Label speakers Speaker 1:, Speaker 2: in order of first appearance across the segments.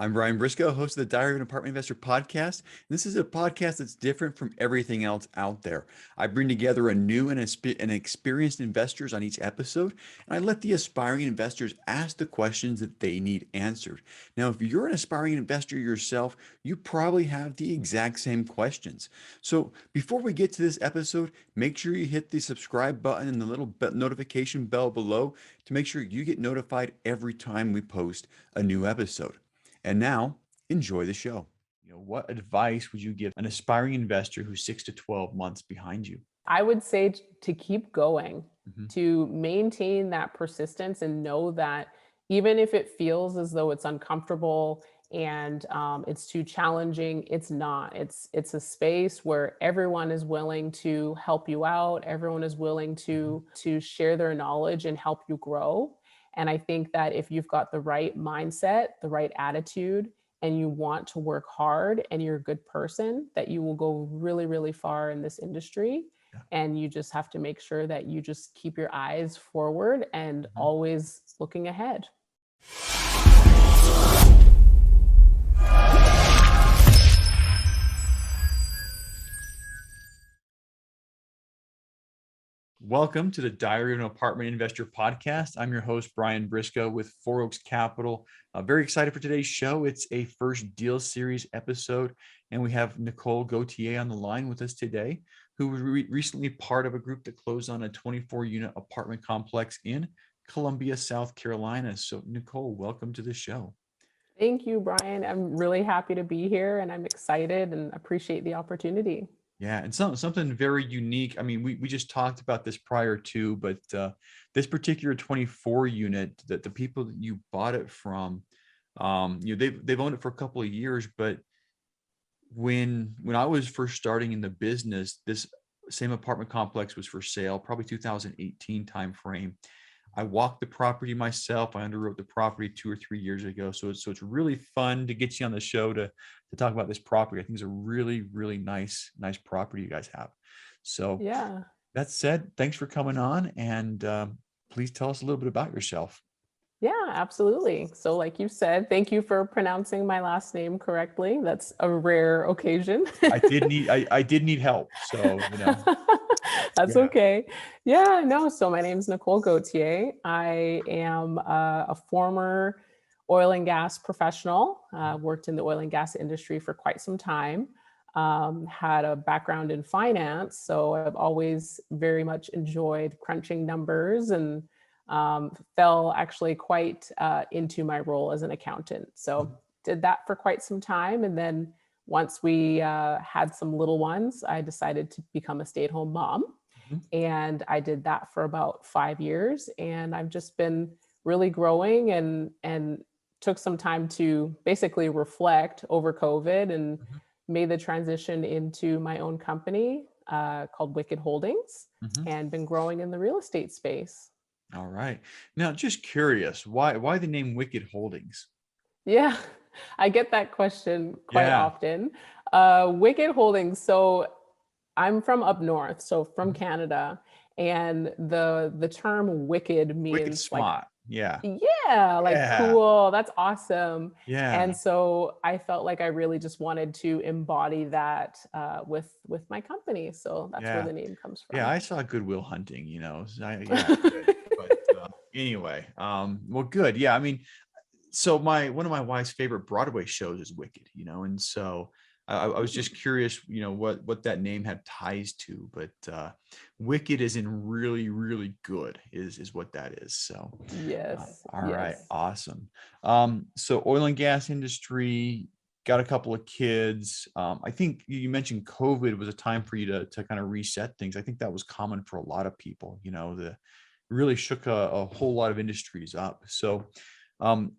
Speaker 1: I'm Brian Briscoe, host of the Diary of an Apartment Investor podcast. This is a podcast that's different from everything else out there. I bring together a new and experienced investors on each episode, and I let the aspiring investors ask the questions that they need answered. Now, if you're an aspiring investor yourself, you probably have the exact same questions. So before we get to this episode, make sure you hit the subscribe button and the little notification bell below to make sure you get notified every time we post a new episode. And now, enjoy the show. What advice would you give an aspiring investor who's 6 to 12 months behind you?
Speaker 2: I would say to keep going,
Speaker 1: Mhm.
Speaker 2: to maintain that persistence and know that even if it feels as though it's uncomfortable and it's too challenging, it's not. It's a space where everyone is willing to help you out. Everyone is willing to share their knowledge and help you grow. And I think that if you've got the right mindset, the right attitude, and you want to work hard and you're a good person, that you will go really, really far in this industry.
Speaker 1: Yeah.
Speaker 2: And you just have to make sure that you just keep your eyes forward and
Speaker 1: Mhm.
Speaker 2: always looking ahead.
Speaker 1: Welcome to the Diary of an Apartment Investor podcast. I'm your host, Brian Briscoe with Four Oaks Capital. Very excited for today's show. It's a first deal series episode, and we have Nicole Gauthier on the line with us today, who was recently part of a group that closed on a 24-unit apartment complex in Columbia, South Carolina. So, Nicole, welcome to the show.
Speaker 2: Thank you, Brian. I'm really happy to be here and I'm excited and appreciate the opportunity.
Speaker 1: Yeah, and something very unique. I mean, we just talked about this prior to, but this particular 24 unit, that the people that you bought it from, they've owned it for a couple of years. But when I was first starting in the business, this same apartment complex was for sale, probably 2018 timeframe. I walked the property myself. I underwrote the property 2 or 3 years ago. So it's really fun to get you on the show to talk about this property. I think it's a really, really nice property you guys have. So
Speaker 2: Yeah.
Speaker 1: that said, thanks for coming on, and please tell us a little bit about yourself.
Speaker 2: Yeah, absolutely. So, like you said, thank you for pronouncing my last name correctly. That's a rare occasion.
Speaker 1: I did need help. So,
Speaker 2: That's
Speaker 1: yeah.
Speaker 2: okay. Yeah, no. So, my name is Nicole Gauthier. I am a former oil and gas professional, worked in the oil and gas industry for quite some time. Had a background in finance. So, I've always very much enjoyed crunching numbers and fell actually quite into my role as an accountant. So did that for quite some time. And then once we had some little ones, I decided to become a stay-at-home mom.
Speaker 1: Mhm.
Speaker 2: And I did that for about 5 years. And I've just been really growing and took some time to basically reflect over COVID and
Speaker 1: Mhm.
Speaker 2: made the transition into my own company called Wicked Holdings
Speaker 1: Mhm.
Speaker 2: and been growing in the real estate space.
Speaker 1: All right. Now, just curious, why the name Wicked Holdings?
Speaker 2: Yeah, I get that question quite
Speaker 1: Yeah.
Speaker 2: often. Wicked Holdings. So I'm from up north, so from
Speaker 1: Mhm.
Speaker 2: Canada, and the term wicked
Speaker 1: Wicked
Speaker 2: means like,
Speaker 1: smart. Yeah.
Speaker 2: yeah, like
Speaker 1: Yeah.
Speaker 2: cool, that's awesome.
Speaker 1: Yeah.
Speaker 2: And so I felt like I really just wanted to embody that with my company. So that's where
Speaker 1: Yeah.
Speaker 2: the name comes
Speaker 1: Yeah.
Speaker 2: from.
Speaker 1: I saw Goodwill Hunting, yeah, good. But anyway, well, good. Yeah. I mean, so one of my wife's favorite Broadway shows is Wicked, and so I was just curious, what that name had ties to, but Wicked is in really, really good is what that is. So,
Speaker 2: Yes,
Speaker 1: all right,
Speaker 2: yes.
Speaker 1: awesome. So oil and gas industry, got a couple of kids. I think you mentioned COVID was a time for you to kind of reset things. I think that was common for a lot of people, the really shook a whole lot of industries up. So,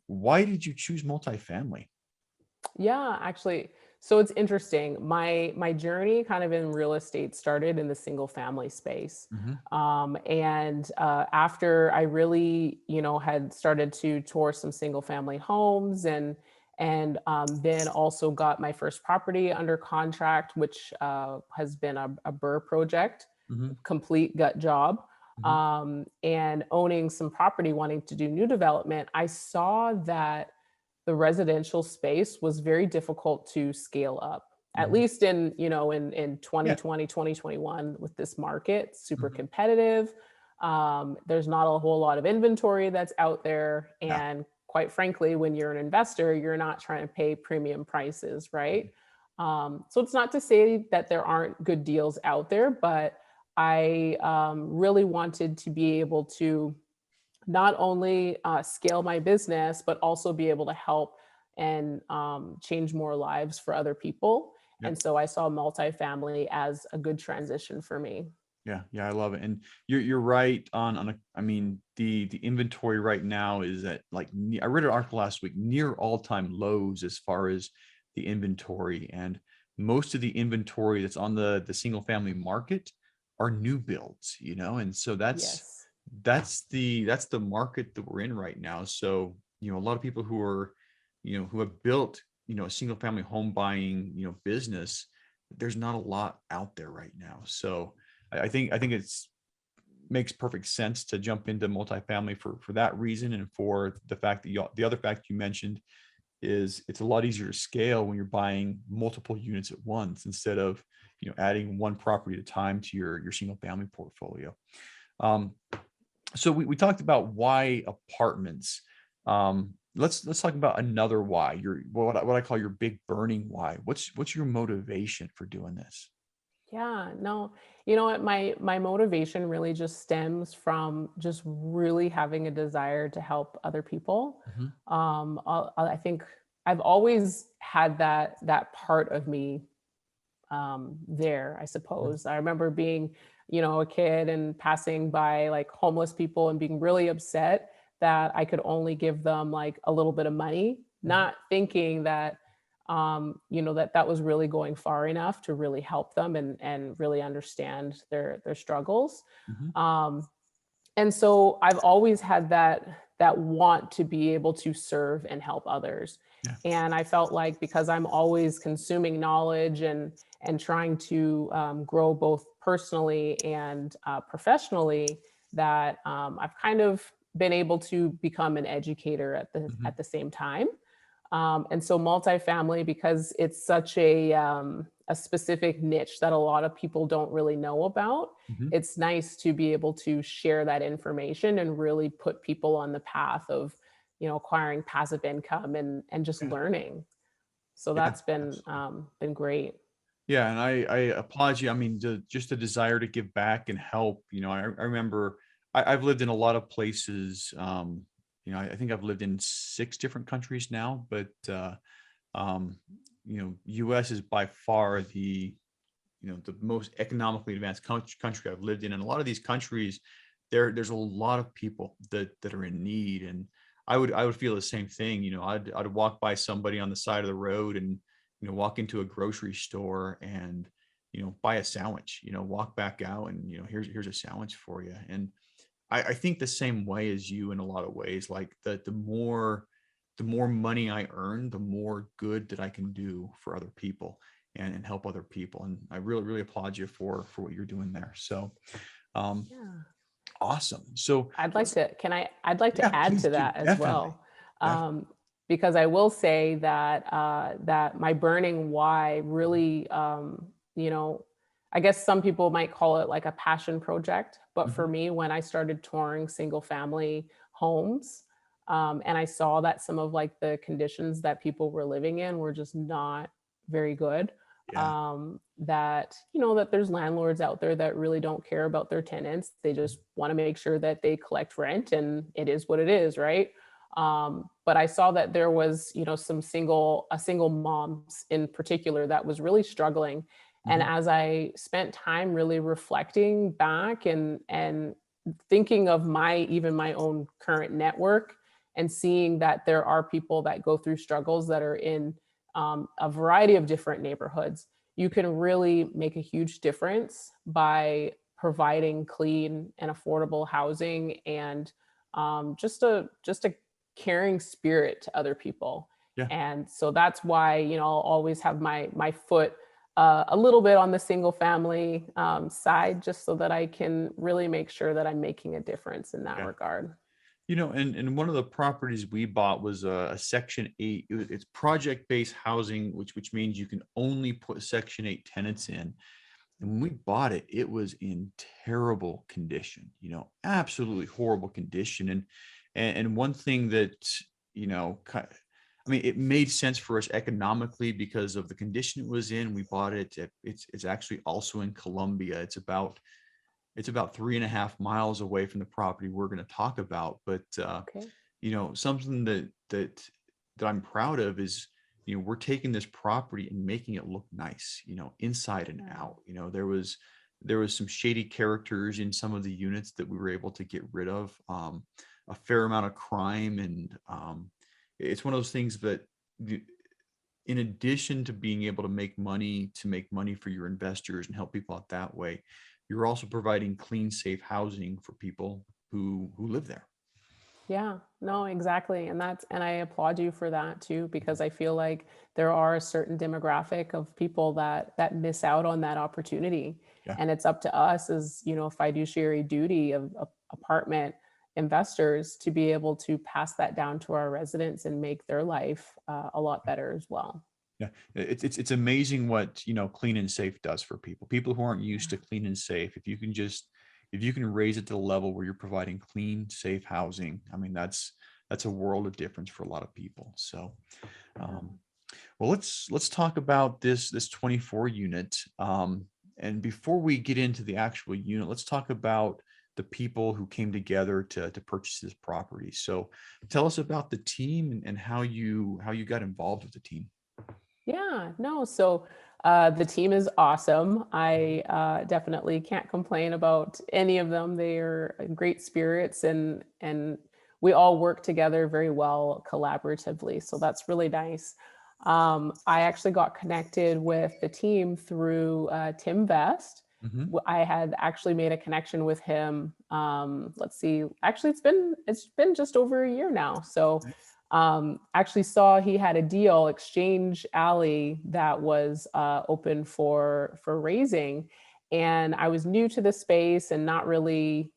Speaker 1: why did you choose multifamily?
Speaker 2: Yeah, actually. So it's interesting. My journey kind of in real estate started in the single family space.
Speaker 1: Mhm.
Speaker 2: And after I really, had started to tour some single family homes and then also got my first property under contract, which has been a Burr project,
Speaker 1: Mhm.
Speaker 2: complete gut job.
Speaker 1: Mhm.
Speaker 2: And owning some property, wanting to do new development, I saw that the residential space was very difficult to scale up, at
Speaker 1: Mhm.
Speaker 2: least in
Speaker 1: Yeah.
Speaker 2: 2020, 2021 with this market, super
Speaker 1: Mhm.
Speaker 2: competitive. There's not a whole lot of inventory that's out there.
Speaker 1: Yeah.
Speaker 2: And quite frankly, when you're an investor, you're not trying to pay premium prices, right? So it's not to say that there aren't good deals out there, but I really wanted to be able to not only scale my business, but also be able to help and change more lives for other people.
Speaker 1: Yep.
Speaker 2: And so I saw multifamily as a good transition for me.
Speaker 1: Yeah, yeah, I love it. And you're right on a, I mean, the inventory right now is at like I read an article last week, near all-time lows as far as the inventory. And most of the inventory that's on the single family market are new builds, and so
Speaker 2: Yes.
Speaker 1: that's the market that we're in right now. So, a lot of people who have built, a single family home buying, business, there's not a lot out there right now. So I think it's makes perfect sense to jump into multifamily for that reason, and for the fact that the other fact you mentioned is it's a lot easier to scale when you're buying multiple units at once instead of adding one property at a time to your single family portfolio. Um, so we talked about why apartments. Let's talk about another why. What I call your big burning why. What's your motivation for doing this?
Speaker 2: Yeah, no, you know what? My motivation really just stems from just really having a desire to help other people.
Speaker 1: Mhm.
Speaker 2: I think I've always had that part of me there, I
Speaker 1: Mhm.
Speaker 2: suppose. I remember being, a kid and passing by like homeless people and being really upset that I could only give them like a little bit of money,
Speaker 1: Mhm.
Speaker 2: not thinking that that was really going far enough to really help them and really understand their struggles.
Speaker 1: Mhm.
Speaker 2: Um, and so I've always had that want to be able to serve and help others.
Speaker 1: Yeah.
Speaker 2: And I felt like because I'm always consuming knowledge and trying to grow both personally and professionally, that I've kind of been able to become an educator at the
Speaker 1: Mhm.
Speaker 2: at the same time. And so multifamily, because it's such a specific niche that a lot of people don't really know about,
Speaker 1: Mhm.
Speaker 2: it's nice to be able to share that information and really put people on the path of, acquiring passive income and just
Speaker 1: Yeah.
Speaker 2: learning. So
Speaker 1: Yeah.
Speaker 2: that's
Speaker 1: Absolutely.
Speaker 2: been great.
Speaker 1: Yeah, and I applaud you. I mean, just the desire to give back and help. I remember I've lived in a lot of places. I think I've lived in 6 different countries now, but um, U.S. is by far the most economically advanced country I've lived in. And a lot of these countries, there's a lot of people that are in need. And I would feel the same thing. I'd walk by somebody on the side of the road and walk into a grocery store and buy a sandwich. Walk back out and here's a sandwich for you. And I think the same way as you in a lot of ways. Like the more money I earn, the more good that I can do for other people and help other people. And I really, really applaud you for what you're doing there. So um,
Speaker 2: Yeah.
Speaker 1: awesome. So let's,
Speaker 2: I'd like
Speaker 1: yeah,
Speaker 2: to add
Speaker 1: please
Speaker 2: to
Speaker 1: do.
Speaker 2: that as
Speaker 1: Definitely.
Speaker 2: well.
Speaker 1: Definitely.
Speaker 2: Um, because I will say that my burning why really, I guess some people might call it like a passion project, but for
Speaker 1: Mhm.
Speaker 2: me, when I started touring single family homes, and I saw that some of like the conditions that people were living in were just not very good.
Speaker 1: Yeah.
Speaker 2: That there's landlords out there that really don't care about their tenants. They just want to make sure that they collect rent, and it is what it is, right? But I saw that there was, some single moms in particular that was really struggling. And
Speaker 1: Mhm.
Speaker 2: as I spent time really reflecting back and thinking of my own current network, and seeing that there are people that go through struggles that are in a variety of different neighborhoods, you can really make a huge difference by providing clean and affordable housing and just a caring spirit to other people.
Speaker 1: Yeah.
Speaker 2: And so that's why I'll always have my foot a little bit on the single family side, just so that I can really make sure that I'm making a difference in that
Speaker 1: Yeah.
Speaker 2: regard.
Speaker 1: And one of the properties we bought was a Section 8. It's project-based housing, which means you can only put Section 8 tenants in. And when we bought it, it was in terrible condition, absolutely horrible condition. And one thing that, I mean, it made sense for us economically because of the condition it was in. We bought it. It's actually also in Columbia. It's about 3.5 miles away from the property we're going to talk about. But
Speaker 2: Okay.
Speaker 1: something that I'm proud of is, we're taking this property and making it look nice, inside and
Speaker 2: Yeah.
Speaker 1: out. There was some shady characters in some of the units that we were able to get rid of, a fair amount of crime. And it's one of those things that, in addition to being able to make money for your investors and help people out that way, you're also providing clean, safe housing for people who live there.
Speaker 2: Yeah, no, exactly. And I applaud you for that too, because I feel like there are a certain demographic of people that miss out on that opportunity.
Speaker 1: Yeah.
Speaker 2: And it's up to us as, fiduciary duty of apartment investors to be able to pass that down to our residents and make their life a lot better as well.
Speaker 1: Yeah, it's amazing what, clean and safe does for people who aren't used to clean and safe. If you can raise it to the level where you're providing clean, safe housing, I mean, that's a world of difference for a lot of people. So,
Speaker 2: Yeah.
Speaker 1: um, well, let's talk about this 24 unit. And before we get into the actual unit, let's talk about the people who came together to purchase this property. So, tell us about the team and how you got involved with the team.
Speaker 2: Yeah, no. So the team is awesome. I definitely can't complain about any of them. They are great spirits, and we all work together very well collaboratively. So that's really nice. I actually got connected with the team through Tim Vest.
Speaker 1: Hmm.
Speaker 2: I had actually made a connection with him. Let's see. Actually, it's been just over a year now. So actually saw he had a deal, Exchange Alley, that was open for raising, and I was new to the space and not really,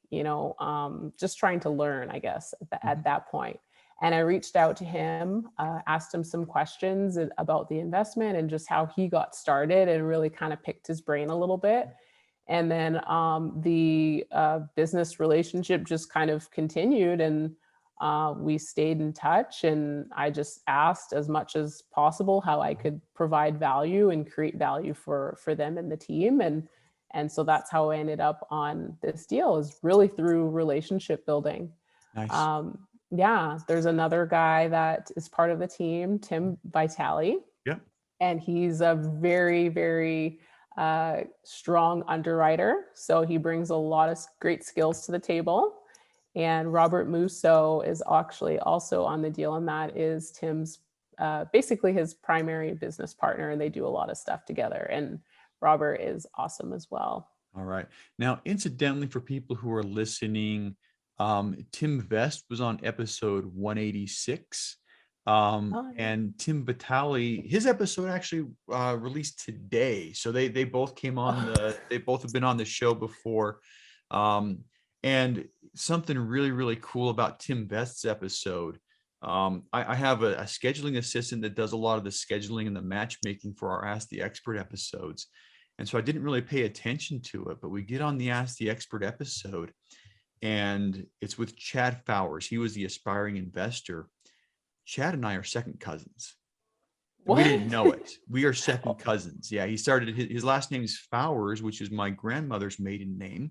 Speaker 2: just trying to learn, I guess, at
Speaker 1: Hmm.
Speaker 2: that point. And I reached out to him, asked him some questions about the investment and just how he got started, and really kind of picked his brain a little bit. And then the business relationship just kind of continued, and we stayed in touch. And I just asked as much as possible how I could provide value and create value for them and the team. And so that's how I ended up on this deal, is really through relationship building.
Speaker 1: Nice.
Speaker 2: Yeah, there's another guy that is part of the team, Tim Vitale,
Speaker 1: Yeah.
Speaker 2: and he's a very, very strong underwriter. So he brings a lot of great skills to the table. And Robert Musso is actually also on the deal, and that is Tim's basically his primary business partner, and they do a lot of stuff together. And Robert is awesome as well.
Speaker 1: All right. Now, incidentally, for people who are listening, Tim Vest was on episode 186.
Speaker 2: Oh, yeah.
Speaker 1: And Tim Batali, his episode actually released today. So they both came on
Speaker 2: Oh,
Speaker 1: they both have been on the show before. Um, and something really, really cool about Tim Vest's episode. I have a scheduling assistant that does a lot of the scheduling and the matchmaking for our Ask the Expert episodes. And so I didn't really pay attention to it, but we get on the Ask the Expert episode, and it's with Chad Fowers. He was the aspiring investor. Chad and I are second cousins. And we
Speaker 2: what?
Speaker 1: didn't know it. We are second
Speaker 2: Oh,
Speaker 1: cousins. Yeah, he started, his last name is Fowers, which is my grandmother's maiden name.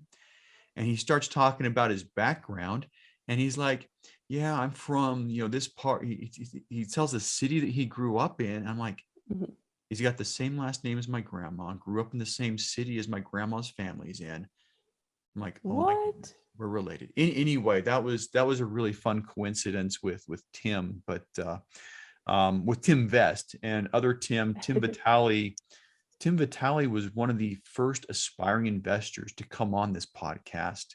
Speaker 1: And he starts talking about his background. And he's like, yeah, I'm from, this part. He tells the city that he grew up in. I'm like,
Speaker 2: mhm.
Speaker 1: he's got the same last name as my grandma, grew up in the same city as my grandma's family's in. I'm like, oh my goodness,
Speaker 2: What?
Speaker 1: we're related. Anyway, that was a really fun coincidence with Tim, but with Tim Vest and other Tim Vitale. Tim Vitale was one of the first aspiring investors to come on this podcast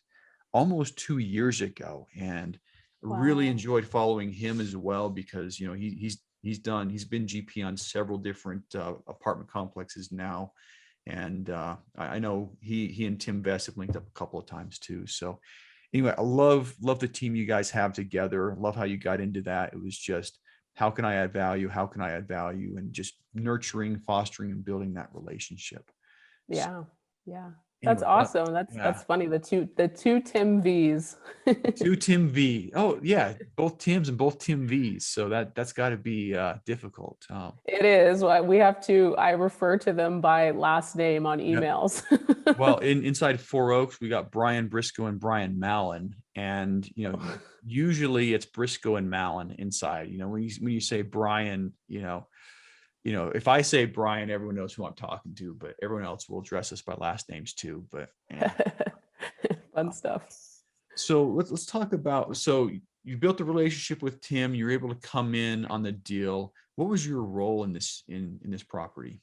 Speaker 1: almost 2 years ago, and really
Speaker 2: Wow.
Speaker 1: enjoyed following him as well because he's been GP on several different apartment complexes now, and I know he and Tim Vest have linked up a couple of times too. So Anyway, I love the team you guys have together. Love how you got into that. It was just, how can I add value? How can I add value? And just nurturing, fostering, and building that relationship. So
Speaker 2: Yeah. Yeah. That's
Speaker 1: anyway,
Speaker 2: awesome.
Speaker 1: yeah.
Speaker 2: That's funny. The two Tim V's.
Speaker 1: Two Tim V. Oh yeah, both Tims and both Tim V's. So that's got to be difficult.
Speaker 2: It is. We have to, I refer to them by last name on
Speaker 1: Yeah.
Speaker 2: emails.
Speaker 1: Well, inside Four Oaks, we got Brian Briscoe and Brian Mallon, and usually it's Briscoe and Mallon inside. When you say Brian, if I say Brian, everyone knows who I'm talking to, but everyone else will address us by last names too. But anyway,
Speaker 2: Fun stuff.
Speaker 1: so let's talk about. So you built the relationship with Tim. You were able to come in on the deal. What was your role in this property?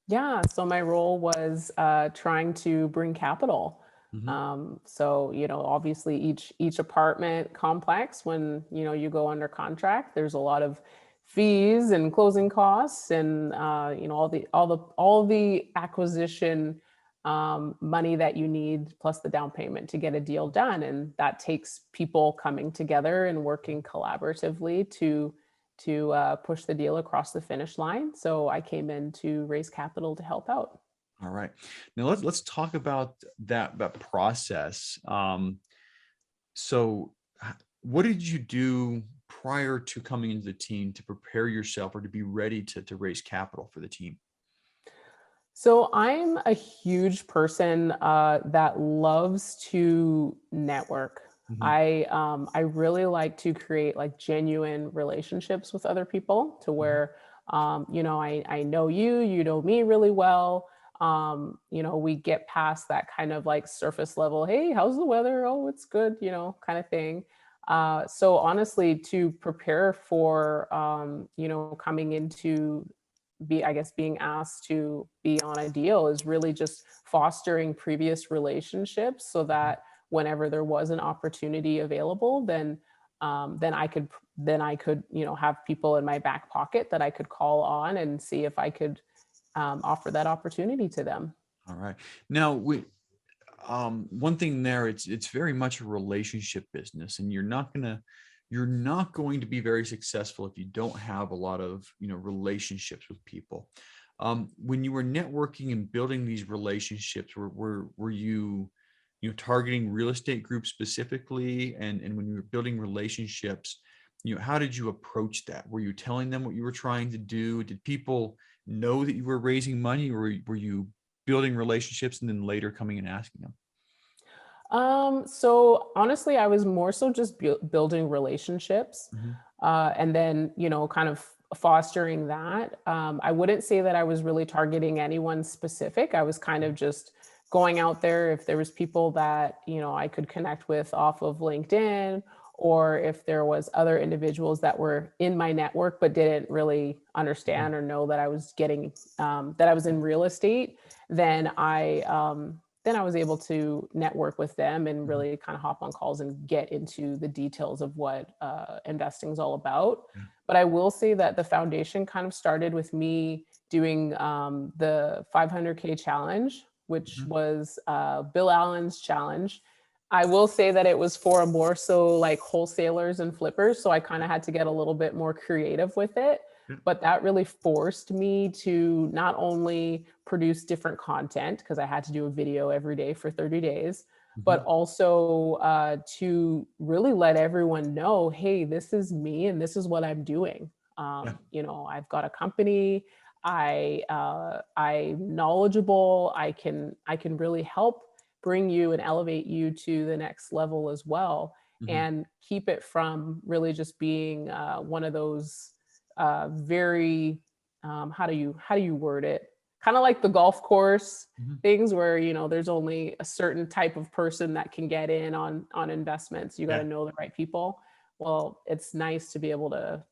Speaker 2: Yeah, so my role was trying to bring capital.
Speaker 1: Mm-hmm.
Speaker 2: So obviously each apartment complex, when you go under contract, there's a lot of fees and closing costs, and all the acquisition money that you need, plus the down payment to get a deal done, and that takes people coming together and working collaboratively to push the deal across the finish line. So I came in to raise capital to help out.
Speaker 1: All right. Now let's talk about that process. So what did you do prior to coming into the team to prepare yourself or to be ready to raise capital for the team?
Speaker 2: So I'm a huge person that loves to network.
Speaker 1: Mhm.
Speaker 2: I really like to create like genuine relationships with other people, to
Speaker 1: Mhm.
Speaker 2: where I know you, you know me really well. We get past that kind of like surface level, hey, how's the weather? Oh, it's good, kind of thing. So honestly, to prepare for coming into I guess being asked to be on a deal, is really just fostering previous relationships, so that whenever there was an opportunity available, then I could have people in my back pocket that I could call on and see if I could offer that opportunity to them.
Speaker 1: All right. Now, one thing there, it's very much a relationship business, and you're not going to be very successful if you don't have a lot of relationships with people. When you were networking and building these relationships, were you targeting real estate groups specifically, and when you were building relationships, how did you approach that? Were you telling them what you were trying to do? Did people know that you were raising money, or were you building relationships and then later coming and asking them?
Speaker 2: So honestly, I was more so just building relationships,
Speaker 1: Mhm.
Speaker 2: and then, kind of fostering that. I wouldn't say that I was really targeting anyone specific. I was kind of just going out there. If there was people that, I could connect with off of LinkedIn, or if there was other individuals that were in my network but didn't really
Speaker 1: Mhm.
Speaker 2: understand or know that I was getting, that I was in real estate, then I was able to network with them and
Speaker 1: Mhm.
Speaker 2: really kind of hop on calls and get into the details of what investing is all about.
Speaker 1: Yeah.
Speaker 2: But I will say that the foundation kind of started with me doing the 500K challenge, which
Speaker 1: Mhm.
Speaker 2: was Bill Allen's challenge. I will say that it was for more so like wholesalers and flippers. So I kind of had to get a little bit more creative with it.
Speaker 1: Yeah.
Speaker 2: But that really forced me to not only produce different content, because I had to do a video every day for 30 days, but
Speaker 1: Mhm.
Speaker 2: also to really let everyone know, hey, this is me and this is what I'm doing.
Speaker 1: Yeah.
Speaker 2: I've got a company. I'm knowledgeable. I can really help bring you and elevate you to the next level as well,
Speaker 1: Mhm.
Speaker 2: and keep it from really just being one of those very how do you word it, kind of like the golf course
Speaker 1: Mhm.
Speaker 2: things, where there's only a certain type of person that can get in on investments. You got to
Speaker 1: Yeah.
Speaker 2: know the right people. Well, it's nice to be able to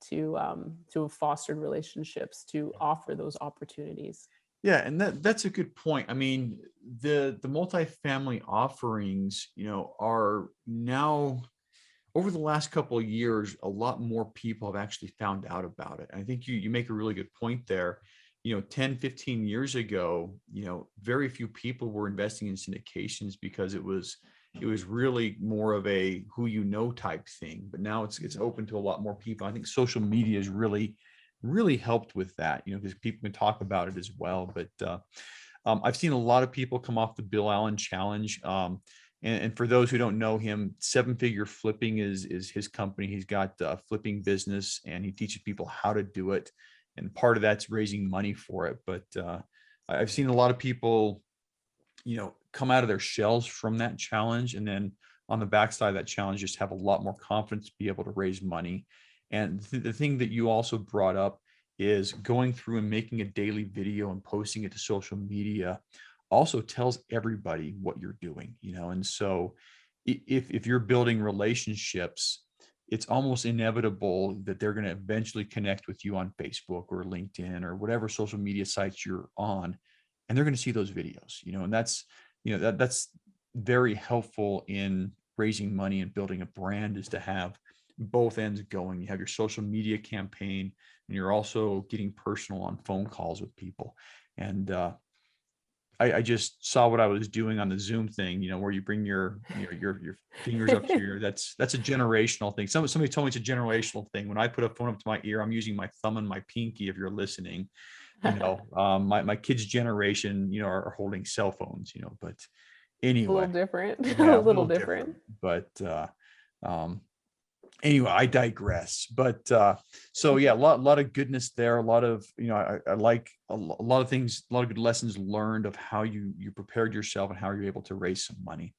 Speaker 2: have fostered relationships to offer those opportunities.
Speaker 1: Yeah, and that's a good point. I mean, the multifamily offerings, are now, over the last couple of years, a lot more people have actually found out about it. I think you make a really good point there. 10, 15 years ago, very few people were investing in syndications because it was really more of a who you know type thing. But now it's open to a lot more people. I think social media has really helped with that, because people can talk about it as well. But I've seen a lot of people come off the Bill Allen challenge. And for those who don't know him, Seven Figure Flipping is his company. He's got a flipping business, and he teaches people how to do it. And part of that's raising money for it. But I've seen a lot of people, come out of their shells from that challenge, and then on the backside of that challenge, just have a lot more confidence to be able to raise money. And the thing that you also brought up is going through and making a daily video and posting it to social media also tells everybody what you're doing, and so if you're building relationships, it's almost inevitable that they're going to eventually connect with you on Facebook or LinkedIn or whatever social media sites you're on, and they're going to see those videos, and that's very helpful in raising money and building a brand, is to have both ends going. You have your social media campaign, and you're also getting personal on phone calls with people. And I just saw what I was doing on the Zoom thing, where you bring your fingers up to your, that's a generational thing. Somebody told me it's a generational thing. When I put a phone up to my ear, I'm using my thumb and my pinky, if you're listening. My kids' generation, are holding cell phones, but
Speaker 2: A little
Speaker 1: anyway,
Speaker 2: different.
Speaker 1: yeah,
Speaker 2: A
Speaker 1: a
Speaker 2: little
Speaker 1: little
Speaker 2: different.
Speaker 1: different. But um, anyway, I digress. But so yeah, a lot of goodness there. A lot of, I like a lot of things, a lot of good lessons learned of how you prepared yourself and how you're able to raise some money.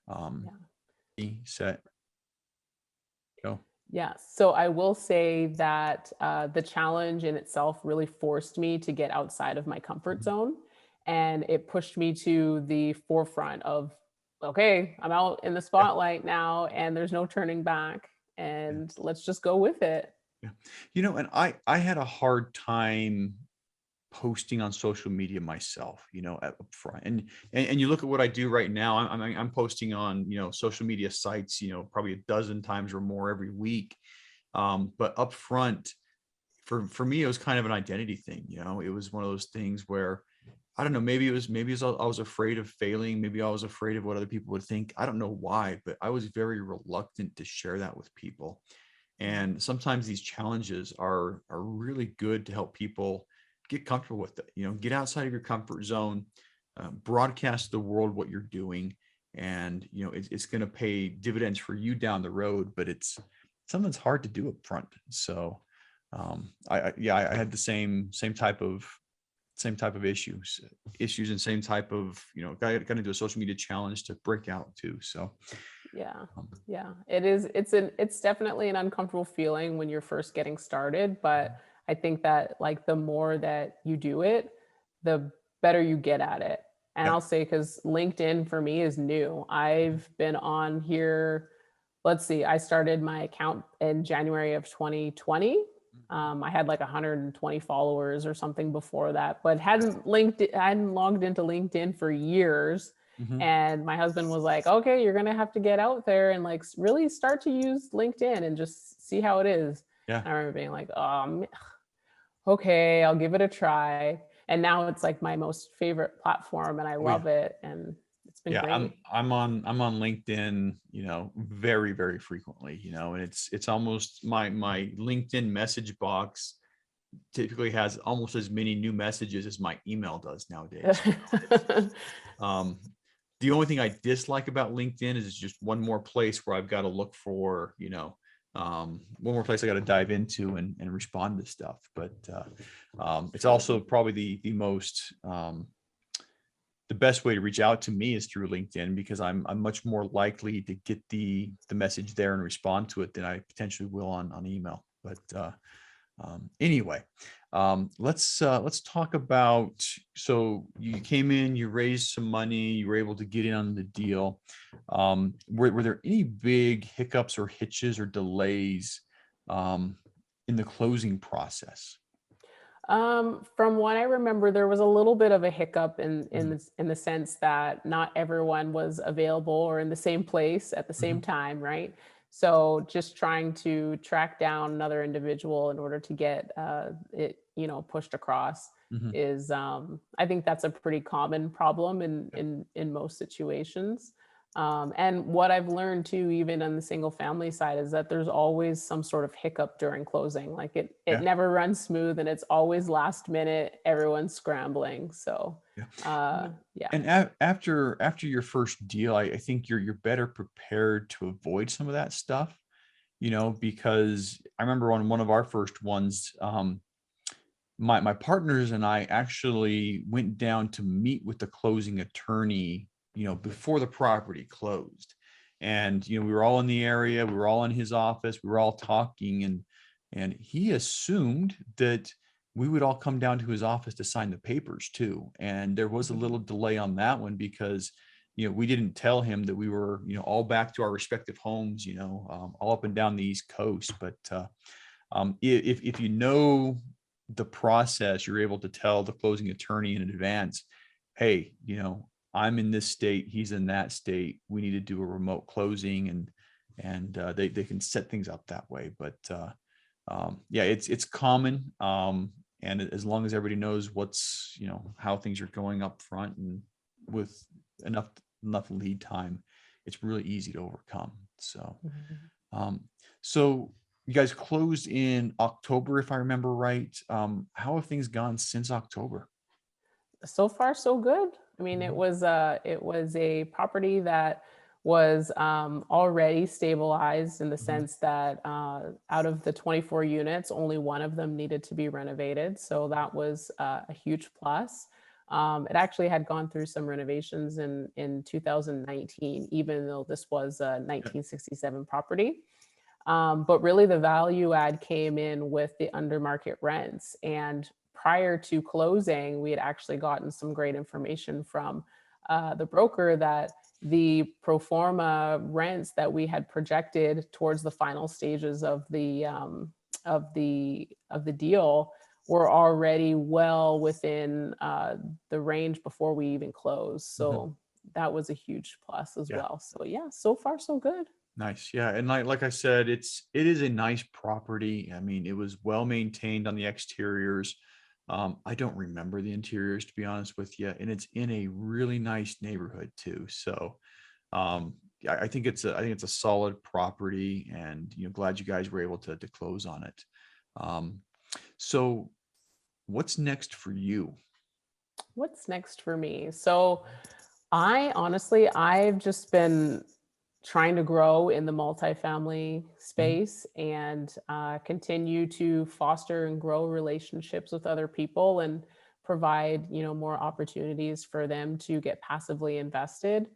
Speaker 1: Um, Set, go.
Speaker 2: Yeah. So I will say that the challenge in itself really forced me to get outside of my comfort
Speaker 1: Mhm.
Speaker 2: zone. And it pushed me to the forefront of, okay, I'm out in the
Speaker 1: Yeah,
Speaker 2: spotlight now and there's no turning back.
Speaker 1: yeah,
Speaker 2: And let's just go with it.
Speaker 1: yeah. And I had a hard time posting on social media myself, up front. And you look at what I do right now. I'm posting on, social media sites, probably a dozen times or more every week. But up front, for me, it was kind of an identity thing. It was one of those things where I don't know, maybe it was I was afraid of failing. Maybe I was afraid of what other people would think. I don't know why, but I was very reluctant to share that with people.
Speaker 2: Yeah.
Speaker 1: And sometimes these challenges are really good to help people get comfortable with it. Get outside of your comfort zone, broadcast to the world what you're doing, and it's going to pay dividends for you down the road. But it's something that's hard to do up front. So I had the same type of issues, and same type of, got to do a social media challenge to break out too. So
Speaker 2: Yeah.
Speaker 1: um,
Speaker 2: Yeah. It is, it's definitely an uncomfortable feeling when you're first getting started, but I think that like the more that you do it, the better you get at it. And
Speaker 1: yeah.
Speaker 2: I'll say, because LinkedIn for me is new. I've been on here, let's see, I started my account in January of 2020. I had like 120 followers or something before that, but I hadn't logged into LinkedIn for years.
Speaker 1: Mhm.
Speaker 2: And my husband was like, okay, you're going to have to get out there and like really start to use LinkedIn and just see how it is.
Speaker 1: Yeah.
Speaker 2: And I remember being like, okay, I'll give it a try. And now it's like my most favorite platform and I
Speaker 1: Oh yeah.
Speaker 2: love it. And it's been
Speaker 1: Yeah, I'm
Speaker 2: great.
Speaker 1: I'm on I'm on LinkedIn, very, very frequently, and it's almost my LinkedIn message box typically has almost as many new messages as my email does nowadays. It's um the only thing I dislike about LinkedIn is it's just one more place where I've got to look for, one more place I got to dive into and respond to stuff. But it's also probably the best way to reach out to me is through LinkedIn, because I'm much more likely to get the message there and respond to it than I potentially will on email. But anyway, let's talk about. So you came in, you raised some money, you were able to get in on the deal. Were there any big hiccups or hitches or delays in the closing process?
Speaker 2: From what I remember, there was a little bit of a hiccup
Speaker 1: Mhm,
Speaker 2: in the sense that not everyone was available or in the same place at the same
Speaker 1: mhm,
Speaker 2: time, right? So just trying to track down another individual in order to get it, pushed across
Speaker 1: mhm.
Speaker 2: is, I think that's a pretty common problem
Speaker 1: Yeah,
Speaker 2: in most situations. And what I've learned too, even on the single family side, is that there's always some sort of hiccup during closing. Like it
Speaker 1: Yeah.
Speaker 2: never runs smooth, and it's always last minute. Everyone's scrambling. So,
Speaker 1: Yeah.
Speaker 2: uh,
Speaker 1: Well,
Speaker 2: yeah.
Speaker 1: and after your first deal, I think you're better prepared to avoid some of that stuff, because I remember on one of our first ones, my partners and I actually went down to meet with the closing attorney, before the property closed. And we were all in the area, we were all in his office, we were all talking, and he assumed that we would all come down to his office to sign the papers too. And there was a little delay on that one because we didn't tell him that we were all back to our respective homes, all up and down the East Coast. But if you know the process, you're able to tell the closing attorney in advance, hey, I'm in this state, he's in that state, we need to do a remote closing, and they can set things up that way. But yeah, it's common. And as long as everybody knows what's, how things are going up front, and with enough lead time, it's really easy to overcome. So
Speaker 2: Mhm.
Speaker 1: um, so you guys closed in October, if I remember right. How have things gone since October?
Speaker 2: So far so good. I mean,
Speaker 1: Mhm.
Speaker 2: it was a property that was already stabilized in the
Speaker 1: Mhm.
Speaker 2: sense that out of the 24 units, only one of them needed to be renovated. So that was a huge plus. It actually had gone through some renovations in 2019, even though this was a
Speaker 1: Yeah.
Speaker 2: 1967 property. But really, the value add came in with the under market rents. And prior to closing, we had actually gotten some great information from the broker that the pro forma rents that we had projected towards the final stages of the deal were already well within the range before we even closed.
Speaker 1: Mhm.
Speaker 2: So that was a huge plus as
Speaker 1: Yeah.
Speaker 2: well. So yeah, so far so good.
Speaker 1: Nice. Yeah. And like I said, it is a nice property. I mean, it was well maintained on the exteriors. I don't remember the interiors, to be honest with you. And it's in a really nice neighborhood too. So yeah, I think it's a solid property, and glad you guys were able to close on it. Um, so what's next for you?
Speaker 2: What's next for me? So, I honestly, I've just been trying to grow in the multifamily
Speaker 1: Mhm.
Speaker 2: space and continue to foster and grow relationships with other people and provide, more opportunities for them to get passively invested.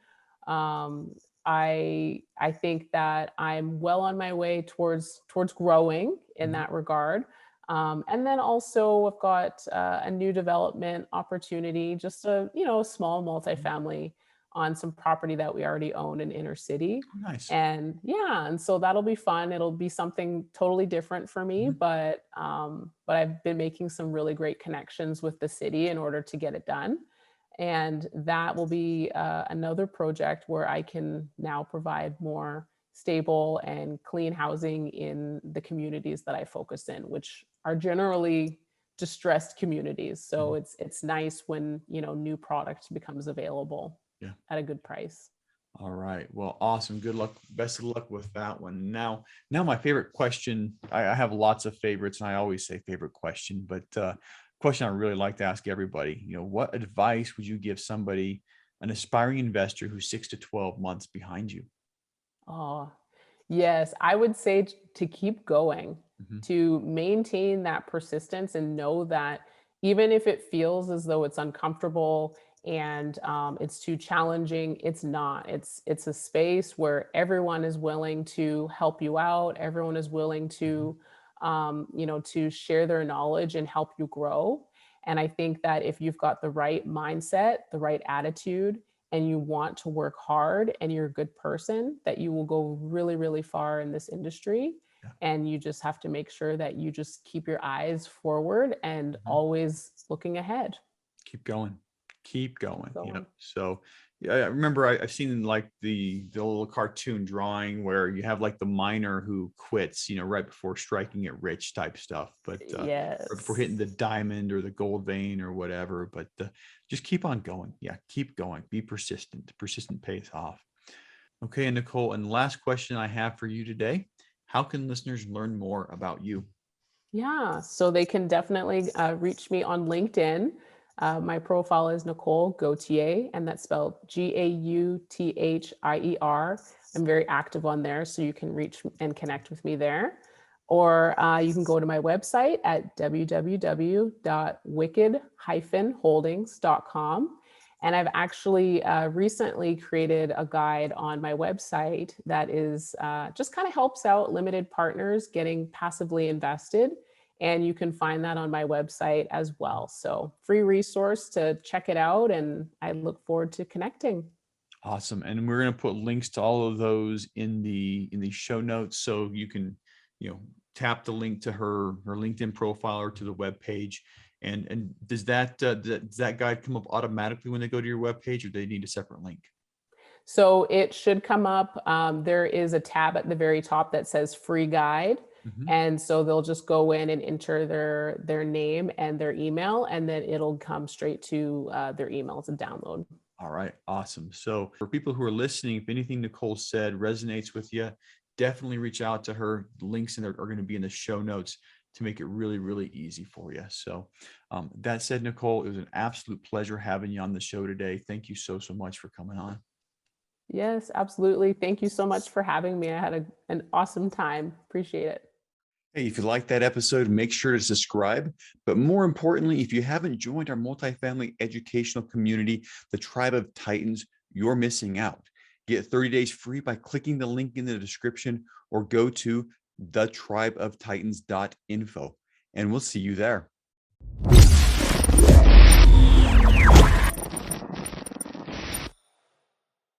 Speaker 2: Um, I think that I'm well on my way towards growing in
Speaker 1: Mhm.
Speaker 2: that regard. And then also I've got a new development opportunity, just a small
Speaker 1: Mhm.
Speaker 2: multifamily on some property that we already own in inner city.
Speaker 1: Oh, nice.
Speaker 2: And yeah, and so that'll be fun. It'll be something totally different for me,
Speaker 1: Mhm.
Speaker 2: but I've been making some really great connections with the city in order to get it done. And that will be another project where I can now provide more stable and clean housing in the communities that I focus in, which are generally distressed communities. So
Speaker 1: Mhm.
Speaker 2: it's nice when new product becomes available
Speaker 1: Yeah.
Speaker 2: at a good price.
Speaker 1: All right. Well, awesome. Good luck. Best of luck with that one. Now my favorite question. I have lots of favorites, and I always say favorite question, but question I really like to ask everybody. What advice would you give somebody, an aspiring investor who's 6 to 12 months behind you?
Speaker 2: Oh, yes. I would say to keep going,
Speaker 1: Mhm.
Speaker 2: to maintain that persistence and know that even if it feels as though it's uncomfortable and it's too challenging, it's not. It's a space where everyone is willing to help you out. Everyone is willing
Speaker 1: Mhm.
Speaker 2: to share their knowledge and help you grow. And I think that if you've got the right mindset, the right attitude, and you want to work hard and you're a good person, that you will go really, really far in this industry.
Speaker 1: Yeah.
Speaker 2: And you just have to make sure that you just keep your eyes forward and
Speaker 1: Mhm.
Speaker 2: always looking ahead.
Speaker 1: Keep going. Keep
Speaker 2: Keep
Speaker 1: going.
Speaker 2: going.
Speaker 1: So yeah, I remember I've seen like the little cartoon drawing where you have like the miner who quits, right before striking it rich type stuff, but right before hitting
Speaker 2: Yes.
Speaker 1: the diamond or the gold vein or whatever. But just keep on going. Yeah, keep going. Be persistent. Persistent pays off. Okay, and Nicole, and last question I have for you today. How can listeners learn more about you?
Speaker 2: Yeah, so they can definitely reach me on LinkedIn. My profile is Nicole Gauthier, and that's spelled Gauthier. I'm very active on there, so you can reach and connect with me there. Or you can go to my website at www.wicked-holdings.com. And I've actually recently created a guide on my website that is just kind of helps out limited partners getting passively invested. And you can find that on my website as well. So, free resource to check it out. And I look forward to connecting.
Speaker 1: Awesome. And we're going to put links to all of those in the show notes so you can, tap the link to her LinkedIn profile or to the web page. And does that guide come up automatically when they go to your web page, or do they need a separate link?
Speaker 2: So, it should come up. There is a tab at the very top that says free guide.
Speaker 1: Mhm.
Speaker 2: And so they'll just go in and enter their name and their email, and then it'll come straight to their email as a download.
Speaker 1: All right, awesome. So for people who are listening, if anything Nicole said resonates with you, definitely reach out to her. The links are going to be in the show notes to make it really, really easy for you. So that said, Nicole, it was an absolute pleasure having you on the show today. Thank you so, so much for coming on.
Speaker 2: Yes, absolutely. Thank you so much for having me. I had an awesome time. Appreciate it.
Speaker 1: Hey, if you like that episode, make sure to subscribe. But more importantly, if you haven't joined our multifamily educational community, the Tribe of Titans, you're missing out. Get 30 days free by clicking the link in the description or go to thetribeoftitans.info. And we'll see you there.